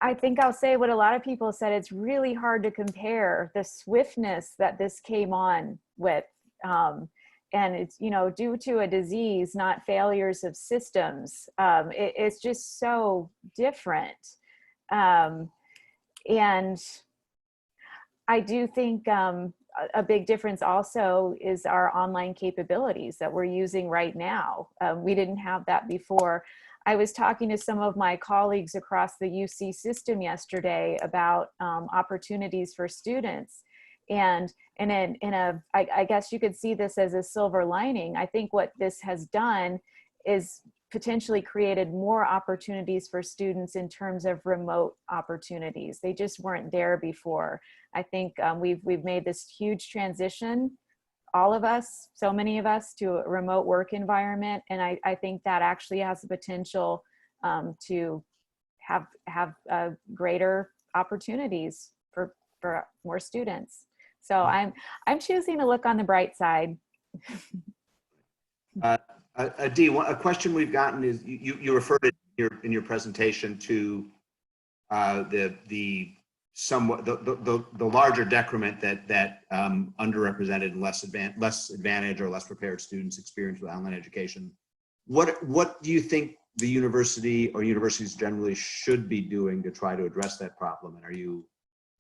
I think I'll say what a lot of people said, it's really hard to compare the swiftness that this came on with. And it's, you know, due to a disease, not failures of systems. It's just so different. And I do think a big difference also is our online capabilities that we're using right now. We didn't have that before. I was talking to some of my colleagues across the UC system yesterday about opportunities for students. And I guess you could see this as a silver lining. I think what this has done is potentially created more opportunities for students in terms of remote opportunities. They just weren't there before. I think we've made this huge transition, all of us, so many of us, to a remote work environment. And I think that actually has the potential to have greater opportunities for more students. So I'm choosing to look on the bright side. Dee, a question we've gotten is you referred in your presentation to the somewhat the larger decrement that underrepresented and less advantaged or less prepared students experience with online education. What do you think the university or universities generally should be doing to try to address that problem? And are you,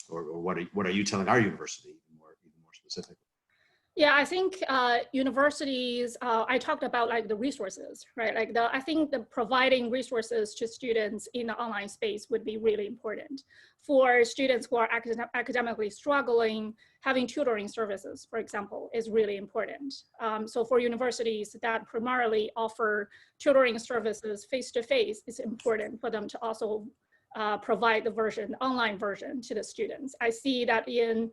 or what are you telling our university even more specifically? Yeah, I think universities, I talked about like the resources, right? Like I think the providing resources to students in the online space would be really important. For students who are academically struggling, having tutoring services, for example, is really important. So for universities that primarily offer tutoring services face-to-face, it's important for them to also provide the online version to the students. I see that in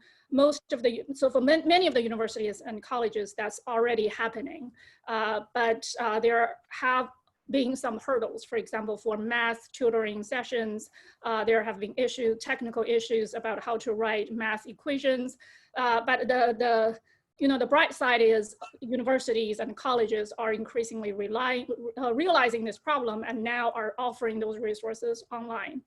so for many of the universities and colleges, that's already happening. But there have been some hurdles. For example, for math tutoring sessions, there have been technical issues about how to write math equations. But the bright side is universities and colleges are increasingly realizing this problem and now are offering those resources online.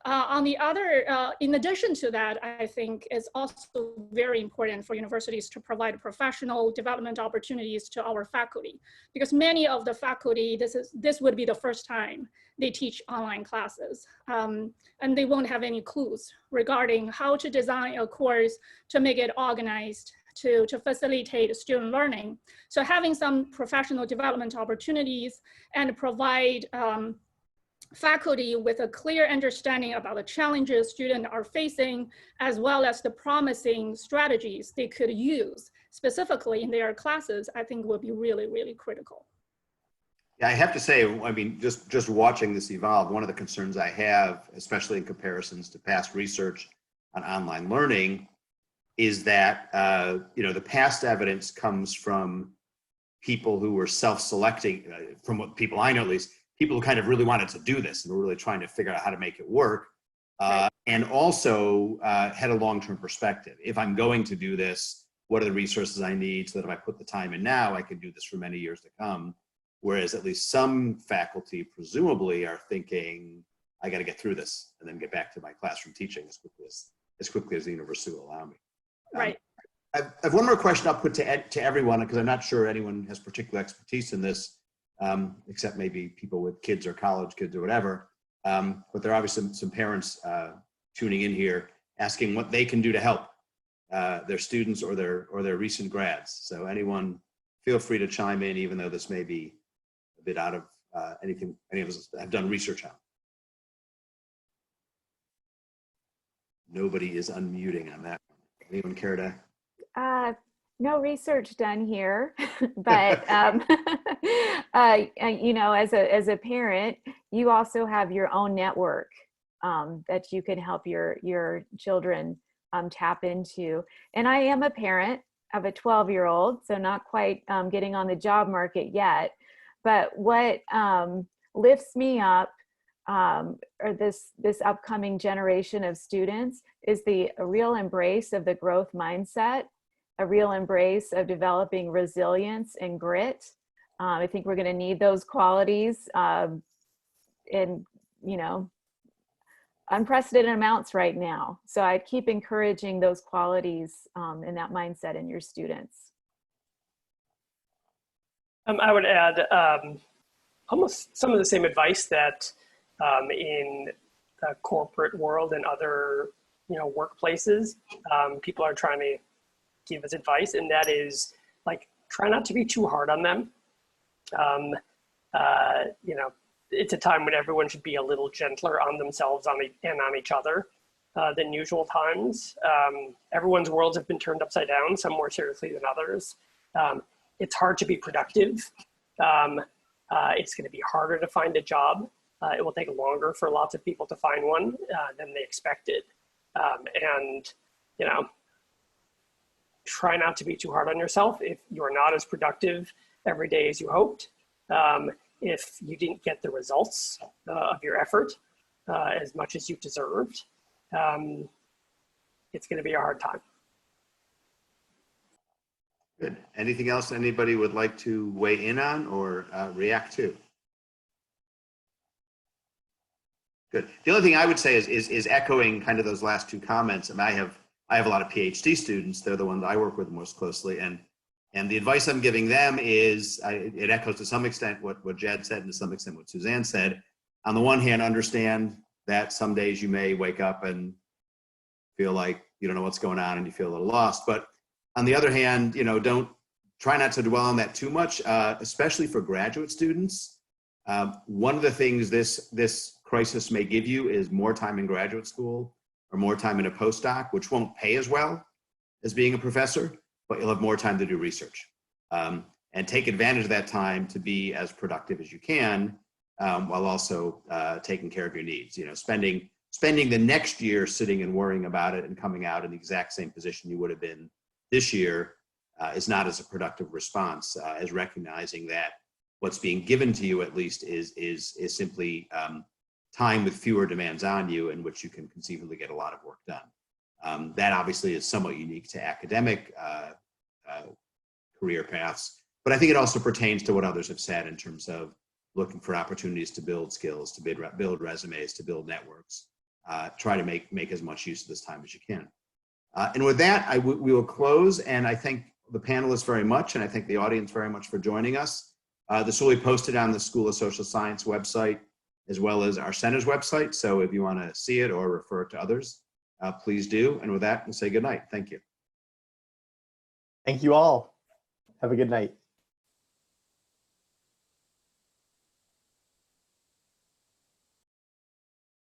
On the other, in addition to that, I think it's also very important for universities to provide professional development opportunities to our faculty, because many of the faculty, this would be the first time they teach online classes, and they won't have any clues regarding how to design a course to make it organized, to facilitate student learning. So having some professional development opportunities and provide faculty with a clear understanding about the challenges students are facing, as well as the promising strategies they could use specifically in their classes, I think will be really, really critical. Yeah, I have to say, I mean, just watching this evolve, one of the concerns I have, especially in comparisons to past research on online learning, is that the past evidence comes from people who were self-selecting, from what people I know at least, people who kind of really wanted to do this and were really trying to figure out how to make it work, and also had a long-term perspective. If I'm going to do this, what are the resources I need so that if I put the time in now, I can do this for many years to come? Whereas at least some faculty presumably are thinking, I got to get through this and then get back to my classroom teaching as quickly as the university will allow me. Right. I have one more question I'll put to everyone, because I'm not sure anyone has particular expertise in this, except maybe people with kids or college kids or whatever. But there are obviously some parents tuning in here asking what they can do to help their students or their recent grads. So anyone, feel free to chime in, even though this may be a bit out of anything any of us have done research on. nobody is unmuting on that. Anyone care to? No research done here, but you know, as a parent, you also have your own network that you can help your children tap into. And I am a parent of a 12-year-old, so not quite getting on the job market yet. But what lifts me up, or this upcoming generation of students, is a real embrace of the growth mindset, a real embrace of developing resilience and grit. I think we're going to need those qualities in, you know, unprecedented amounts right now. So I keep encouraging those qualities and that mindset in your students. I would add almost some of the same advice that in the corporate world and other, you know, workplaces, people are trying to give as advice, and that is, like, try not to be too hard on them. You know, it's a time when everyone should be a little gentler on themselves and on each other than usual times. Everyone's worlds have been turned upside down, some more seriously than others. It's hard to be productive. It's going to be harder to find a job. It will take longer for lots of people to find one than they expected. And, you know, try not to be too hard on yourself if you're not as productive every day as you hoped. If you didn't get the results of your effort as much as you deserved, it's going to be a hard time. Good. Anything else anybody would like to weigh in on or react to? Good. The only thing I would say is echoing kind of those last two comments. I mean, I have a lot of PhD students. They're the ones I work with most closely, and the advice I'm giving them is, it echoes to some extent what Jed said and to some extent what Suzanne said. On the one hand, understand that some days you may wake up and feel like you don't know what's going on and you feel a little lost. But on the other hand, you know, try not to dwell on that too much, especially for graduate students. One of the things this crisis may give you is more time in graduate school or more time in a postdoc, which won't pay as well as being a professor, but you'll have more time to do research. And take advantage of that time to be as productive as you can, while also taking care of your needs. You know, spending the next year sitting and worrying about it and coming out in the exact same position you would have been this year is not as a productive response as recognizing that what's being given to you, at least, is simply time with fewer demands on you, in which you can conceivably get a lot of work done. That obviously is somewhat unique to academic career paths, but I think it also pertains to what others have said in terms of looking for opportunities to build skills, to build resumes, to build networks. Try to make as much use of this time as you can. And with that, we will close, and I thank the panelists very much, and I thank the audience very much for joining us. This will be posted on the School of Social Science website, as well as our center's website. So if you want to see it or refer it to others, please do. And with that, we'll say good night. Thank you. Thank you all. Have a good night.